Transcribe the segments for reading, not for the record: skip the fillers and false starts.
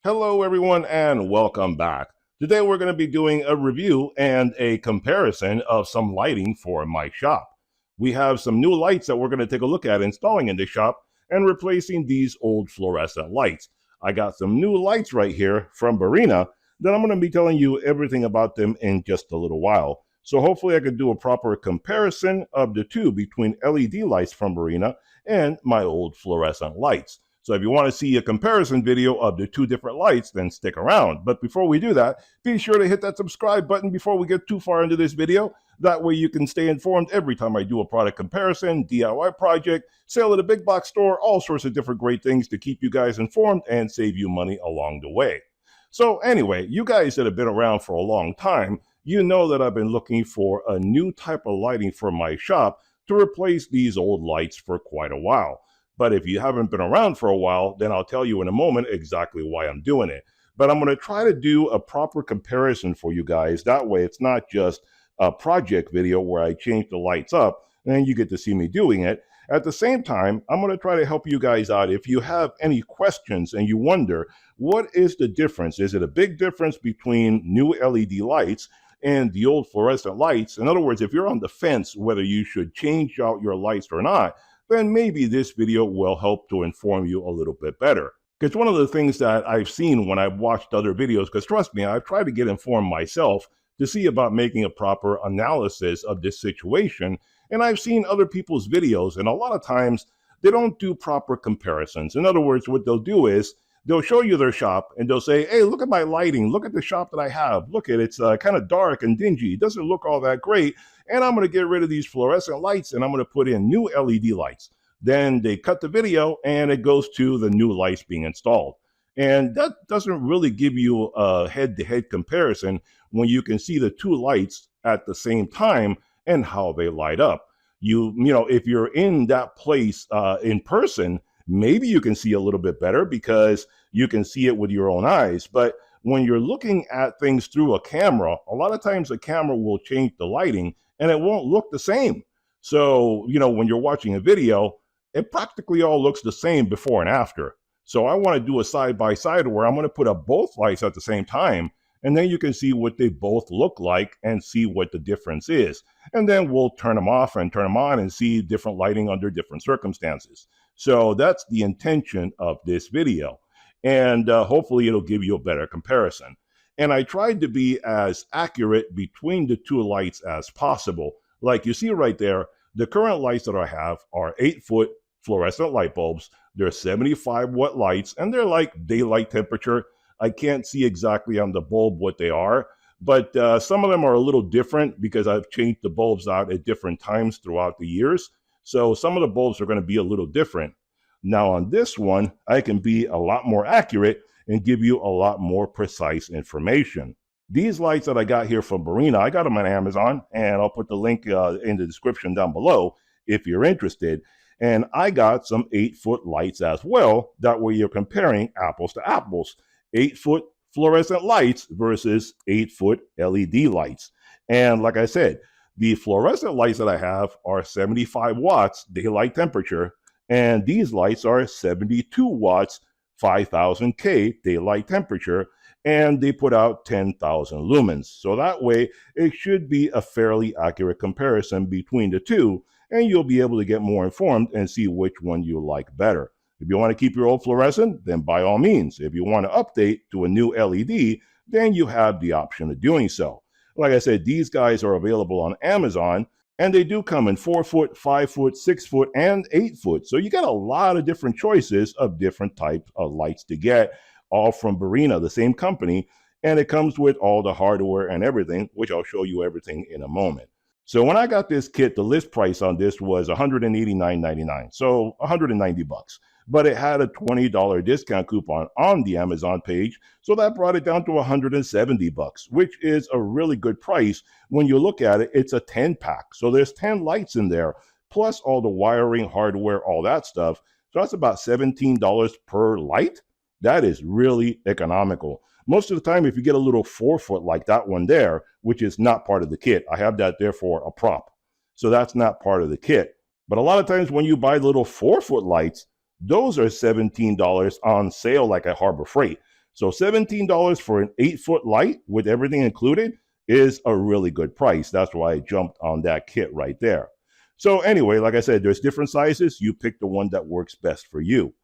Hello everyone and welcome back. Today we're going to be doing a review and a comparison of some lighting for my shop. We have some new lights that we're going to take a look at installing in the shop and replacing these old fluorescent lights. I got some new lights right here from Barrina that I'm going to be telling you everything about them in just a little while. So hopefully I could do a proper comparison of the two between LED lights from Barrina and my old fluorescent lights. So if you want to see a comparison video of the two different lights, then stick around. But before we do that, be sure to hit that subscribe button before we get too far into this video. That way you can stay informed every time I do a product comparison, DIY project, sale at a big box store, all sorts of different great things to keep you guys informed and save you money along the way. So anyway, you guys that have been around for a long time, you know that I've been looking for a new type of lighting for my shop to replace these old lights for quite a while. But if you haven't been around for a while, then I'll tell you in a moment exactly why I'm doing it. But I'm going to try to do a proper comparison for you guys. That way it's not just a project video where I change the lights up and you get to see me doing it. At the same time, I'm going to try to help you guys out. If you have any questions and you wonder, what is the difference? Is it a big difference between new LED lights and the old fluorescent lights? In other words, if you're on the fence whether you should change out your lights or not, then maybe this video will help to inform you a little bit better. Because one of the things that I've seen when I've watched other videos, because trust me, I've tried to get informed myself to see about making a proper analysis of this situation, and I've seen other people's videos, and a lot of times they don't do proper comparisons. In other words, what they'll do is they'll show you their shop and they'll say, hey, look at my lighting, look at the shop that I have, look at it's kind of dark and dingy, it doesn't look all that great, and I'm going to get rid of these fluorescent lights and I'm going to put in new LED lights. Then they cut the video and it goes to the new lights being installed. And that doesn't really give you a head-to-head comparison when you can see the two lights at the same time and how they light up. You know, if you're in that place in person, maybe you can see a little bit better because you can see it with your own eyes. But when you're looking at things through a camera, a lot of times the camera will change the lighting and it won't look the same. So, you know, when you're watching a video, it practically all looks the same before and after. So I want to do a side-by-side where I'm going to put up both lights at the same time, and then you can see what they both look like and see what the difference is. And then we'll turn them off and turn them on and see different lighting under different circumstances. So that's the intention of this video. And hopefully it'll give you a better comparison. And I tried to be as accurate between the two lights as possible. Like you see right there, the current lights that I have are 8-foot fluorescent light bulbs. They're 75-watt lights, and they're like daylight temperature. I can't see exactly on the bulb what they are, but some of them are a little different because I've changed the bulbs out at different times throughout the years. So some of the bulbs are going to be a little different. Now on this one, I can be a lot more accurate and give you a lot more precise information. These lights that I got here from Barrina, I got them on Amazon, and I'll put the link in the description down below if you're interested. And I got some 8-foot lights as well. That way you're comparing apples to apples. 8-foot fluorescent lights versus 8-foot LED lights. And like I said, the fluorescent lights that I have are 75 watts daylight temperature, and these lights are 72 watts 5000 K daylight temperature, and they put out 10,000 lumens. So that way it should be a fairly accurate comparison between the two, and you'll be able to get more informed and see which one you like better. If you want to keep your old fluorescent, then by all means. If you want to update to a new LED, then you have the option of doing so. Like I said, these guys are available on Amazon, and they do come in 4-foot, 5-foot, 6-foot, and 8-foot. So you got a lot of different choices of different types of lights to get, all from Barrina, the same company, and it comes with all the hardware and everything, which I'll show you everything in a moment. So when I got this kit, the list price on this was $189.99, so 190 bucks. But it had a $20 discount coupon on the Amazon page, so that brought it down to 170 bucks, which is a really good price. When you look at it, it's a 10-pack. So there's 10 lights in there, plus all the wiring, hardware, all that stuff. So that's about $17 per light. That is really economical. Most of the time, if you get a little 4-foot like that one there, which is not part of the kit, I have that there for a prop. So that's not part of the kit. But a lot of times when you buy little 4-foot lights, those are $17 on sale like at Harbor Freight. So $17 for an 8-foot light with everything included is a really good price. That's why I jumped on that kit right there. So anyway, like I said, there's different sizes. You pick the one that works best for you.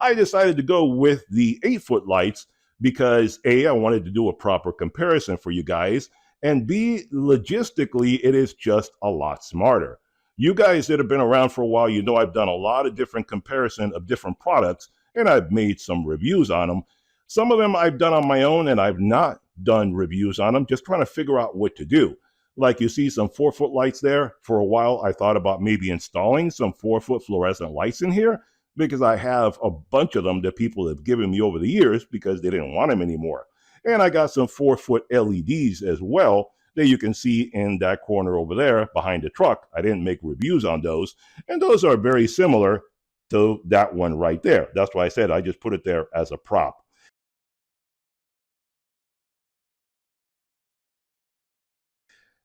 I decided to go with the 8-foot lights because A, I wanted to do a proper comparison for you guys, and B, logistically, it is just a lot smarter. You guys that have been around for a while, you know I've done a lot of different comparison of different products, and I've made some reviews on them. Some of them I've done on my own, and I've not done reviews on them, just trying to figure out what to do. Like you see some 4-foot lights there. For a while, I thought about maybe installing some 4-foot fluorescent lights in here because I have a bunch of them that people have given me over the years because they didn't want them anymore. And I got some 4-foot LEDs as well that you can see in that corner over there behind the truck. I didn't make reviews on those, and those are very similar to that one right there. That's why I said I just put it there as a prop.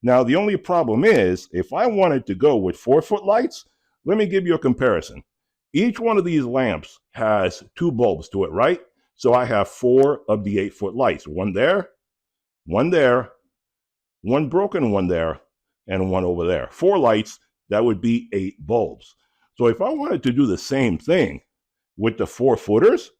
Now, the only problem is, if I wanted to go with 4-foot lights, let me give you a comparison. Each one of these lamps has 2 bulbs to it, right? So I have 4 of the 8-foot lights. One there, one broken one there, and one over there. 4 lights, that would be 8 bulbs. So if I wanted to do the same thing with the 4-footers,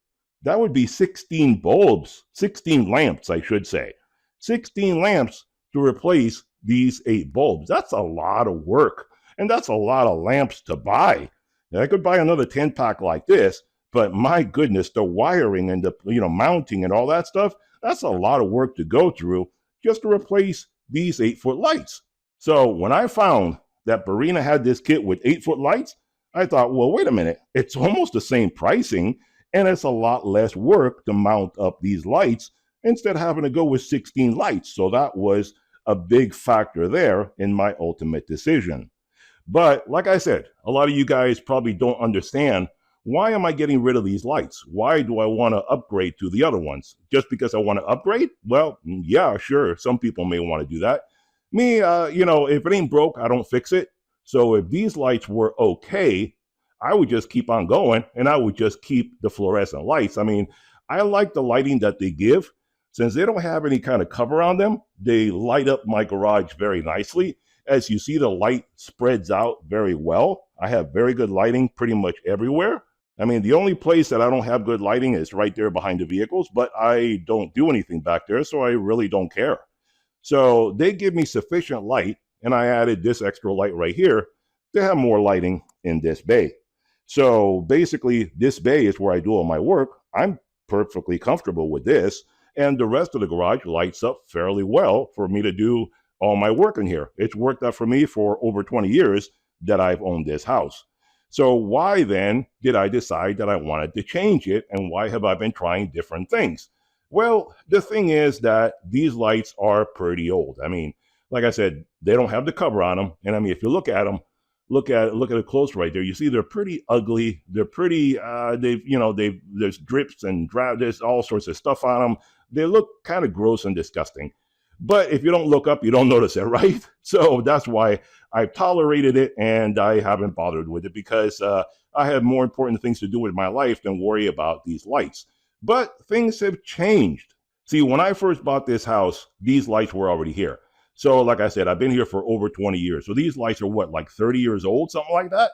that would be 16 bulbs, 16 lamps, I should say. 16 lamps to replace these 8 bulbs. That's a lot of work, and that's a lot of lamps to buy. Now, I could buy another 10-pack like this, but my goodness, the wiring and the mounting and all that stuff, that's a lot of work to go through just to replace these 8-foot lights. So when I found that Barrina had this kit with 8-foot lights, I thought, well, wait a minute, it's almost the same pricing, and it's a lot less work to mount up these lights instead of having to go with 16 lights. So that was a big factor there in my ultimate decision. But like I said, a lot of you guys probably don't understand, why am I getting rid of these lights? Why do I want to upgrade to the other ones? Just because I want to upgrade? Well, yeah, sure. Some people may want to do that. Me, if it ain't broke, I don't fix it. So if these lights were okay, I would just keep on going, and I would just keep the fluorescent lights. I mean, I like the lighting that they give. Since they don't have any kind of cover on them, they light up my garage very nicely. As you see, the light spreads out very well. I have very good lighting pretty much everywhere. I mean, the only place that I don't have good lighting is right there behind the vehicles, but I don't do anything back there, so I really don't care. So they give me sufficient light, and I added this extra light right here to have more lighting in this bay. So basically, this bay is where I do all my work. I'm perfectly comfortable with this, and the rest of the garage lights up fairly well for me to do all my work in here. It's worked out for me for over 20 years that I've owned this house. So why then did I decide that I wanted to change it, and why have I been trying different things? Well, the thing is that these lights are pretty old. I mean, like I said, they don't have the cover on them, and I mean, if you look at them, look at it close right there. You see, they're pretty ugly. They're pretty. There's drips and there's all sorts of stuff on them. They look kind of gross and disgusting. But if you don't look up, you don't notice it, right? So that's why I've tolerated it, and I haven't bothered with it because I have more important things to do with my life than worry about these lights. But things have changed. See, when I first bought this house, these lights were already here. So like I said, I've been here for over 20 years. So these lights are what, like 30 years old, something like that?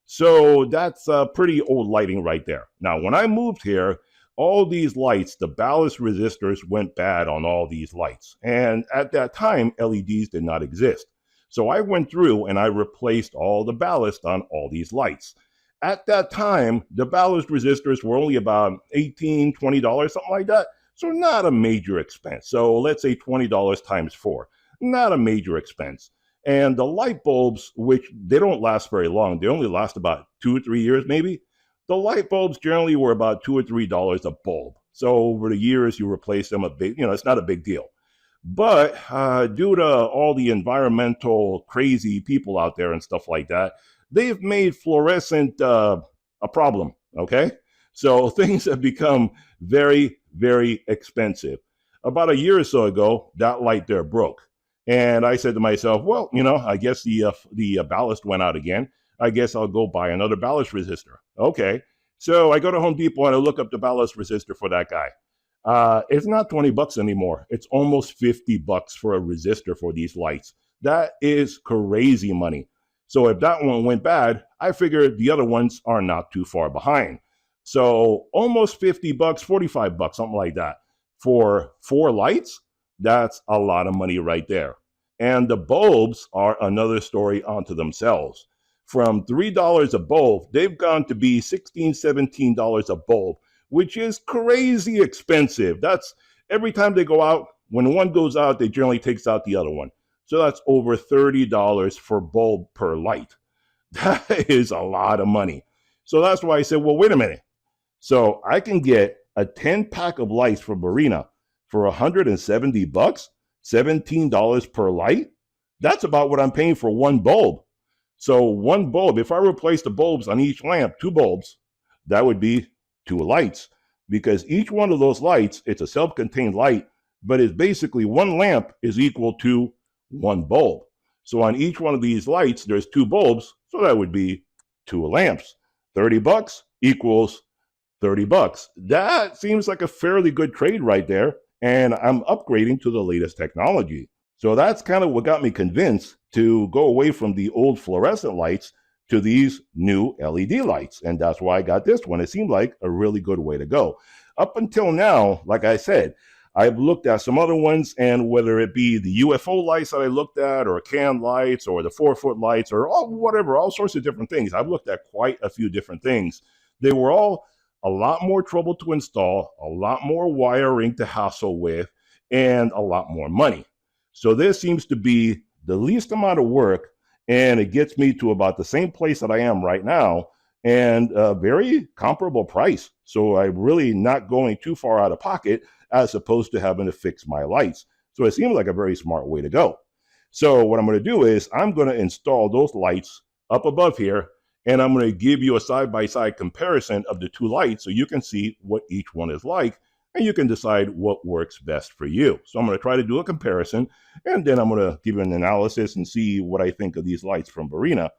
So that's pretty old lighting right there. Now, when I moved here, all these lights, the ballast resistors went bad on all these lights. And at that time, LEDs did not exist. So I went through and I replaced all the ballast on all these lights. At that time, the ballast resistors were only about $18, $20, something like that. So not a major expense. So let's say $20 times 4. Not a major expense. And the light bulbs, which they don't last very long, they only last about 2 or 3 years maybe. The light bulbs generally were about $2 or $3 a bulb. So over the years, you replace them it's not a big deal. But due to all the environmental crazy people out there and stuff like that, they've made fluorescent a problem, okay? So things have become very, very expensive. About a year or so ago, that light there broke. And I said to myself, well, I guess the ballast went out again. I guess I'll go buy another ballast resistor. Okay. So I go to Home Depot and I look up the ballast resistor for that guy. It's not 20 bucks anymore. It's almost 50 bucks for a resistor for these lights. That is crazy money. So if that one went bad, I figured the other ones are not too far behind. So almost 50 bucks, 45 bucks, something like that. For 4 lights, that's a lot of money right there. And the bulbs are another story unto themselves. From $3 a bulb, they've gone to be $16, $17 a bulb, which is crazy expensive. That's every time they go out, when one goes out, they generally takes out the other one. So that's over $30 for bulb per light. That is a lot of money. So that's why I said, well, wait a minute. So I can get a 10 pack of lights from Barrina for 170 bucks, $17 per light. That's about what I'm paying for one bulb. So one bulb, if I replace the bulbs on each lamp, 2 bulbs, that would be 2 lights, because each one of those lights, it's a self-contained light, but it's basically one lamp is equal to one bulb. So on each one of these lights, there's 2 bulbs, so that would be 2 lamps. 30 bucks equals 30 bucks. That seems like a fairly good trade right there, and I'm upgrading to the latest technology. So that's kind of what got me convinced to go away from the old fluorescent lights to these new LED lights. And that's why I got this one. It seemed like a really good way to go. Up until now, like I said, I've looked at some other ones, and whether it be the UFO lights that I looked at, or can lights, or the 4-foot lights, or all sorts of different things. I've looked at quite a few different things. They were all a lot more trouble to install, a lot more wiring to hassle with, and a lot more money. So this seems to be the least amount of work, and it gets me to about the same place that I am right now, and a very comparable price. So I'm really not going too far out of pocket as opposed to having to fix my lights. So it seems like a very smart way to go. So what I'm going to do is I'm going to install those lights up above here, and I'm going to give you a side-by-side comparison of the 2 lights so you can see what each one is like, and you can decide what works best for you. So I'm going to try to do a comparison, and then I'm going to give you an analysis and see what I think of these lights from Barrina.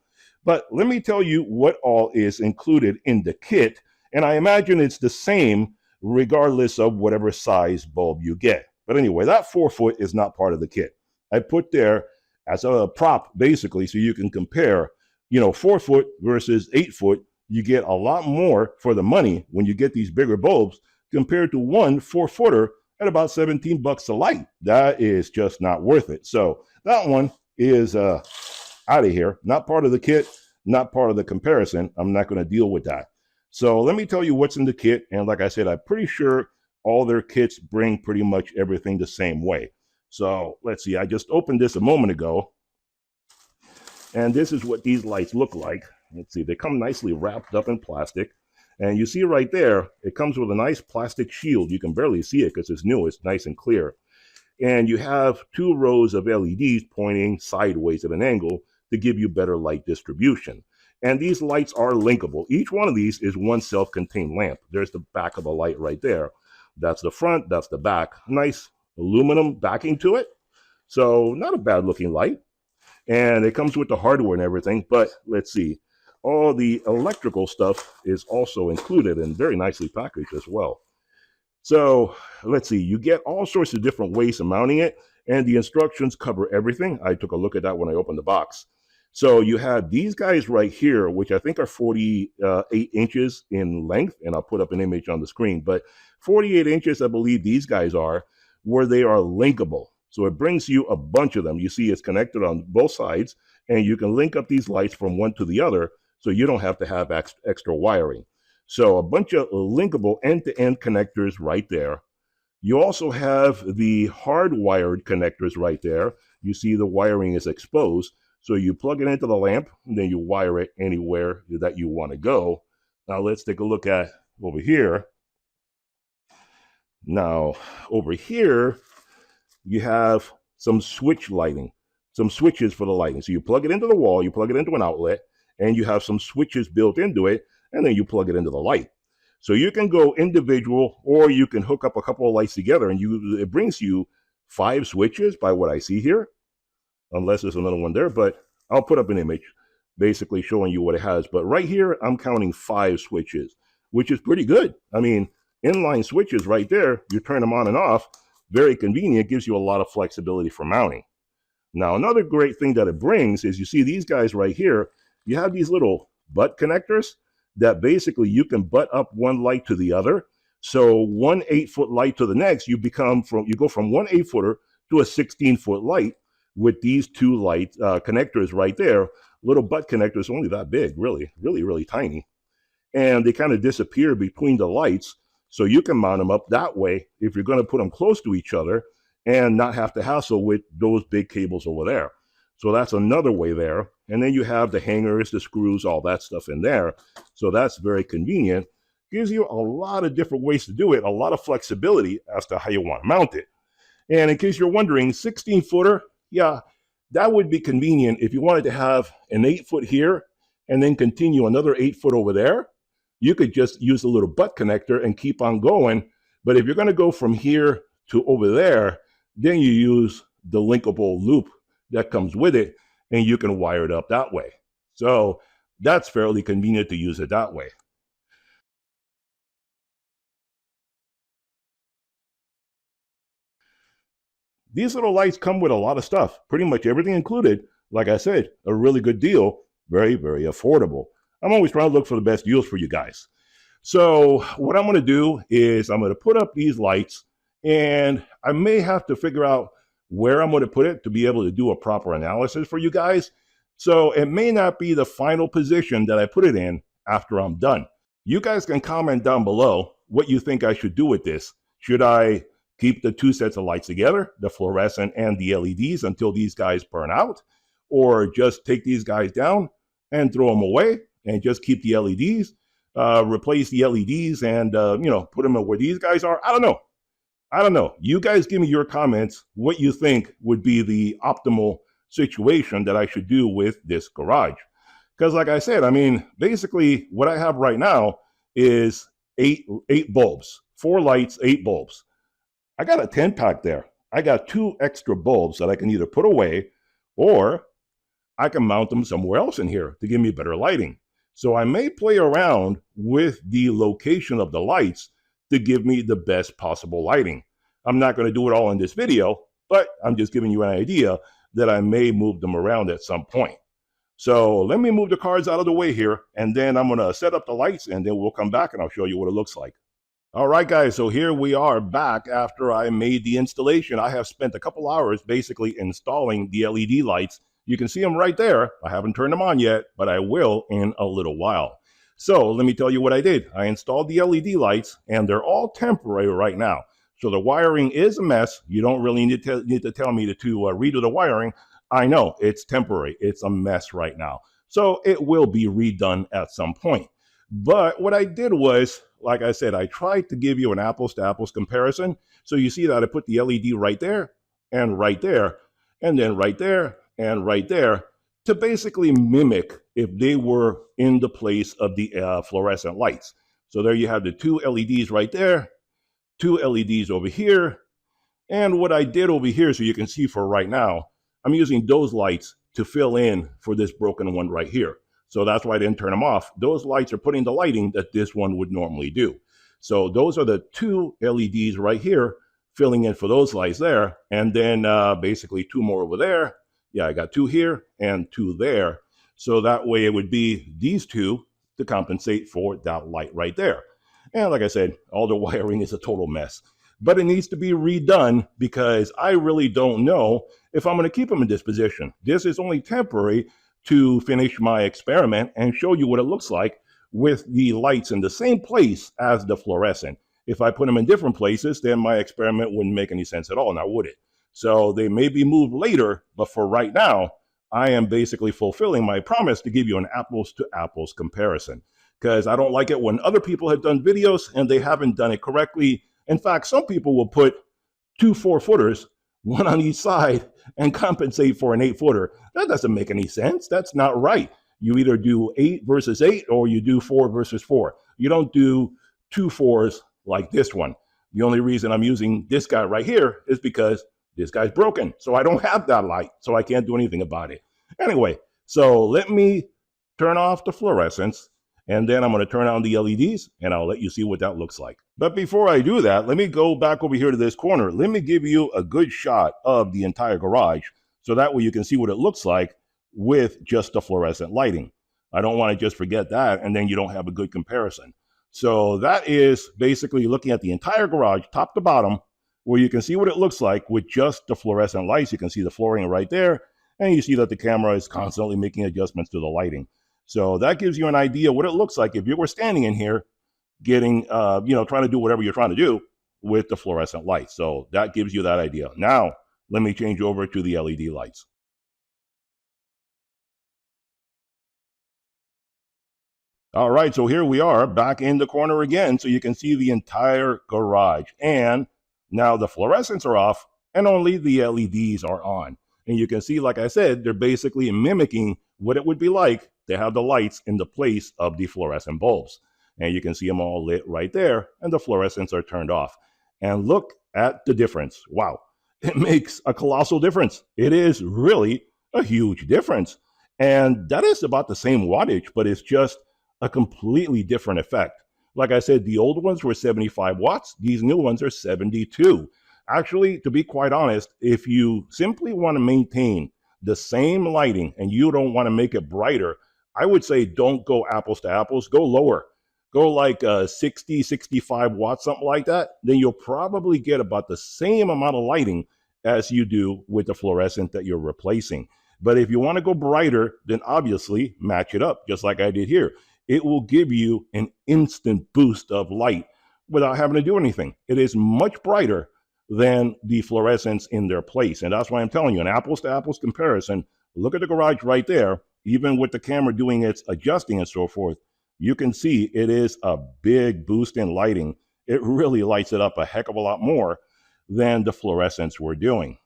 But let me tell you what all is included in the kit, and I imagine it's the same regardless of whatever size bulb you get. But anyway, that 4-foot is not part of the kit. I put there as a prop, basically, so you can compare, 4-foot versus 8-foot. You get a lot more for the money when you get these bigger bulbs compared to one 4-footer at about 17 bucks a light. That is just not worth it. So that one is out of here. Not part of the kit, not part of the comparison. I'm not going to deal with that. So let me tell you what's in the kit. And like I said, I'm pretty sure all their kits bring pretty much everything the same way. So let's see. I just opened this a moment ago, and this is what these lights look like. Let's see. They come nicely wrapped up in plastic. And you see right there, it comes with a nice plastic shield. You can barely see it because it's new. It's nice and clear. And you have 2 rows of LEDs pointing sideways at an angle to give you better light distribution. And these lights are linkable. Each one of these is one self-contained lamp. There's the back of the light right there. That's the front, that's the back. Nice aluminum backing to it. So not a bad looking light. And it comes with the hardware and everything, but let's see. All the electrical stuff is also included and very nicely packaged as well. So let's see, you get all sorts of different ways of mounting it, and the instructions cover everything. I took a look at that when I opened the box. So you have these guys right here, which I think are 48 inches in length, and I'll put up an image on the screen, but 48 inches, I believe these guys are, where they are linkable. So it brings you a bunch of them. You see it's connected on both sides, and you can link up these lights from one to the other, so you don't have to have extra wiring. So a bunch of linkable end-to-end connectors right there. You also have the hardwired connectors right there. You see the wiring is exposed. So you plug it into the lamp, and then you wire it anywhere that you want to go. Now let's take a look at over here. Now over here, you have some switch lighting, some switches for the lighting. So you plug it into the wall, you plug it into an outlet, and you have some switches built into it, and then you plug it into the light. So you can go individual, or you can hook up a couple of lights together, and it brings you 5 switches by what I see here, unless there's another one there, but I'll put up an image basically showing you what it has. But right here, I'm counting 5 switches, which is pretty good. I mean, inline switches right there. You turn them on and off. Very convenient. Gives you a lot of flexibility for mounting. Now, another great thing that it brings is you see these guys right here. You have these little butt connectors that basically you can butt up one light to the other. So one 8-foot light to the next, you go from one 8-footer to a 16-foot light with these two light connectors right there. Little butt connectors, only that big, really, really, really tiny. And they kind of disappear between the lights. So you can mount them up that way if you're going to put them close to each other and not have to hassle with those big cables over there. So that's another way there. And then you have the hangers, the screws, all that stuff in there. So that's very convenient. Gives you a lot of different ways to do it, a lot of flexibility as to how you want to mount it. And in case you're wondering, 16-footer, yeah, that would be convenient if you wanted to have an 8-foot here and then continue another 8-foot over there. You could just use a little butt connector and keep on going. But if you're going to go from here to over there, then you use the linkable loop that comes with it, and you can wire it up that way. So that's fairly convenient to use it that way. These little lights come with a lot of stuff, pretty much everything included. Like I said, a really good deal, very, very affordable. I'm always trying to look for the best deals for you guys. So what I'm going to do is I'm going to put up these lights, and I may have to figure out where I'm going to put it to be able to do a proper analysis for you guys. So it may not be the final position that I put it in after I'm done. You guys can comment down below what you think I should do with this. Should I keep the two sets of lights together, the fluorescent and the LEDs, until these guys burn out? Or just take these guys down and throw them away and just keep the LEDs, replace the LEDs and, put them where these guys are? I don't know. You guys give me your comments, what you think would be the optimal situation that I should do with this garage. Because like I said, I mean, basically what I have right now is eight bulbs, 4 lights, 8 bulbs. I got a 10-pack there. I got 2 extra bulbs that I can either put away or I can mount them somewhere else in here to give me better lighting. So I may play around with the location of the lights to give me the best possible lighting. I'm not going to do it all in this video, but I'm just giving you an idea that I may move them around at some point. So let me move the cards out of the way here, and then I'm going to set up the lights, and then we'll come back and I'll show you what it looks like. All right, guys, so here we are back after I made the installation. I have spent a couple hours basically installing the LED lights. You can see them right there. I haven't turned them on yet, but I will in a little while. So let me tell you what I did. I installed the LED lights, and they're all temporary right now. So the wiring is a mess. You don't really need to tell me to redo the wiring. I know it's temporary. It's a mess right now. So it will be redone at some point. But what I did was, like I said, I tried to give you an apples to apples comparison. So you see that I put the LED right there, and then right there, and right there, to basically mimic if they were in the place of the fluorescent lights. So there you have the 2 LEDs right there, 2 LEDs over here. And what I did over here, so you can see for right now, I'm using those lights to fill in for this broken one right here. So that's why I didn't turn them off. Those lights are putting the lighting that this one would normally do. So those are the 2 LEDs right here, filling in for those lights there. And then basically 2 more over there. Yeah, I got 2 here and 2 there. So that way it would be these 2 to compensate for that light right there. And like I said, all the wiring is a total mess. But it needs to be redone because I really don't know if I'm going to keep them in this position. This is only temporary to finish my experiment and show you what it looks like with the lights in the same place as the fluorescent. If I put them in different places, then my experiment wouldn't make any sense at all, now would it? So they may be moved later, but for right now, I am basically fulfilling my promise to give you an apples to apples comparison, because I don't like it when other people have done videos and they haven't done it correctly. In fact, some people will put 2 4-footers, one on each side, and compensate for an 8-footer. That doesn't make any sense. That's not right. You either do 8 versus 8 or you do 4 versus 4. You don't do 2 4s like this one. The only reason I'm using this guy right here is because this guy's broken. So I don't have that light, so I can't do anything about it. Anyway, so let me turn off the fluorescents And then I'm going to turn on the LEDs and I'll let you see what that looks like. But before I do that, let me go back over here to this corner. Let me give you a good shot of the entire garage so that way you can see what it looks like with just the fluorescent lighting. I don't want to just forget that and then you don't have a good comparison. So that is basically looking at the entire garage, top to bottom, where you can see what it looks like with just the fluorescent lights. You can see the flooring right there, and you see that the camera is constantly making adjustments to the lighting. So that gives you an idea what it looks like if you were standing in here getting, trying to do whatever you're trying to do with the fluorescent lights. So that gives you that idea. Now, let me change over to the LED lights. All right, so here we are back in the corner again, so you can see the entire garage. And now the fluorescents are off and only the LEDs are on. And you can see, like I said, they're basically mimicking what it would be like to have the lights in the place of the fluorescent bulbs. And you can see them all lit right there, and the fluorescents are turned off. And look at the difference. Wow, it makes a colossal difference. It is really a huge difference. And that is about the same wattage, but it's just a completely different effect. Like I said, the old ones were 75 watts. These new ones are 72. Actually, to be quite honest, if you simply want to maintain the same lighting and you don't want to make it brighter, I would say don't go apples to apples, go lower. Go like 60, 65 watts, something like that. Then you'll probably get about the same amount of lighting as you do with the fluorescent that you're replacing. But if you want to go brighter, then obviously match it up, just like I did here. It will give you an instant boost of light without having to do anything. It is much brighter than the fluorescents in their place. And that's why I'm telling you, an apples to apples comparison, look at the garage right there, even with the camera doing its adjusting and so forth, you can see it is a big boost in lighting. It really lights it up a heck of a lot more than the fluorescents were doing.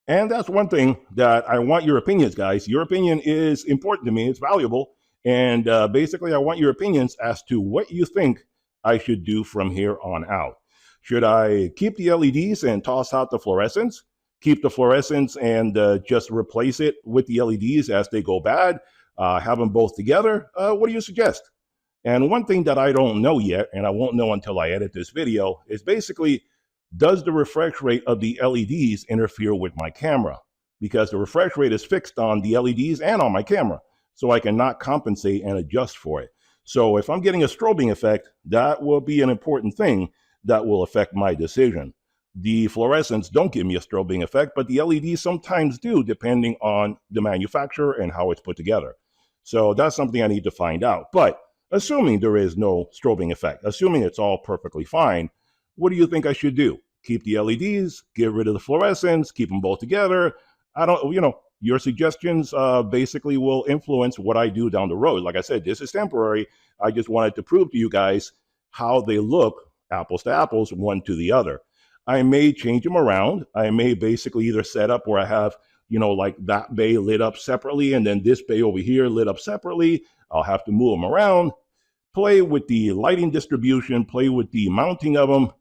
And that's one thing that I want your opinions, guys. Your opinion is important to me. It's valuable. And basically, I want your opinions as to what you think I should do from here on out. Should I keep the LEDs and toss out the fluorescents? Keep the fluorescents and just replace it with the LEDs as they go bad? Have them both together? What do you suggest? And one thing that I don't know yet, and I won't know until I edit this video, is basically, does the refresh rate of the LEDs interfere with my camera? Because the refresh rate is fixed on the LEDs and on my camera, so I cannot compensate and adjust for it. So if I'm getting a strobing effect, that will be an important thing that will affect my decision. The fluorescents don't give me a strobing effect, but the LEDs sometimes do, depending on the manufacturer and how it's put together. So that's something I need to find out. But assuming there is no strobing effect, assuming it's all perfectly fine, what do you think I should do? Keep the LEDs, get rid of the fluorescents, keep them both together? Your suggestions basically will influence what I do down the road. Like I said, this is temporary. I just wanted to prove to you guys how they look, apples to apples, one to the other. I may change them around. I may basically either set up where I have, like that bay lit up separately and then this bay over here lit up separately. I'll have to move them around, play with the lighting distribution, play with the mounting of them.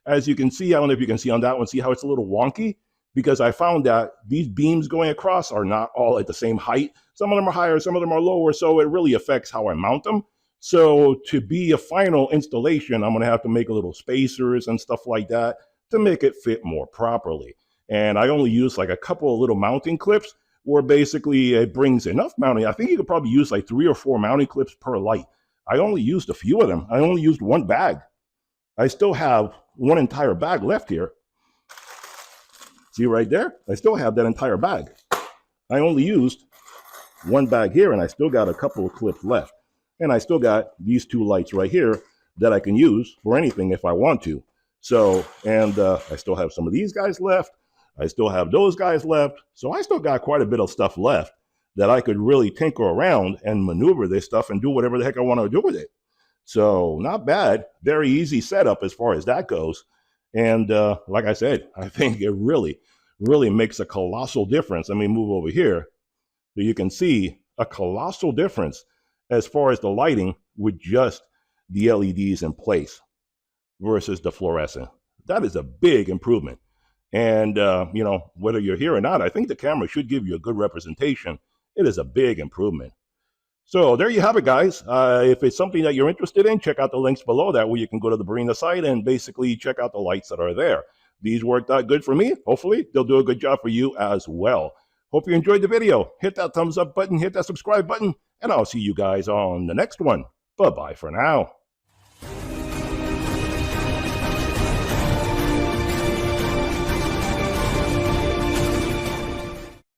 As you can see, I don't know if you can see on that one, see how it's a little wonky? Because I found that these beams going across are not all at the same height. Some of them are higher, some of them are lower, so it really affects how I mount them. So to be a final installation, I'm gonna have to make a little spacers and stuff like that to make it fit more properly. And I only use like a couple of little mounting clips where basically it brings enough mounting. I think you could probably use like 3 or 4 mounting clips per light. I only used a few of them. I only used one bag. I still have one entire bag left here. See right there? I still have that entire bag. I only used one bag here and I still got a couple of clips left. And I still got these 2 lights right here that I can use for anything if I want to. So, and I still have some of these guys left. I still have those guys left. So I still got quite a bit of stuff left that I could really tinker around and maneuver this stuff and do whatever the heck I want to do with it. So not bad. Very easy setup as far as that goes. And like I said, I think it really makes a colossal difference. Let me move over here so you can see a colossal difference as far as the lighting with just the LEDs in place versus the fluorescent. That is a big improvement. And, whether you're here or not, I think the camera should give you a good representation. It is a big improvement. So there you have it, guys. If it's something that you're interested in, check out the links below. That way you can go to the Barrina site and basically check out the lights that are there. These worked out good for me. Hopefully, they'll do a good job for you as well. Hope you enjoyed the video. Hit that thumbs up button, hit that subscribe button, and I'll see you guys on the next one. Bye-bye for now.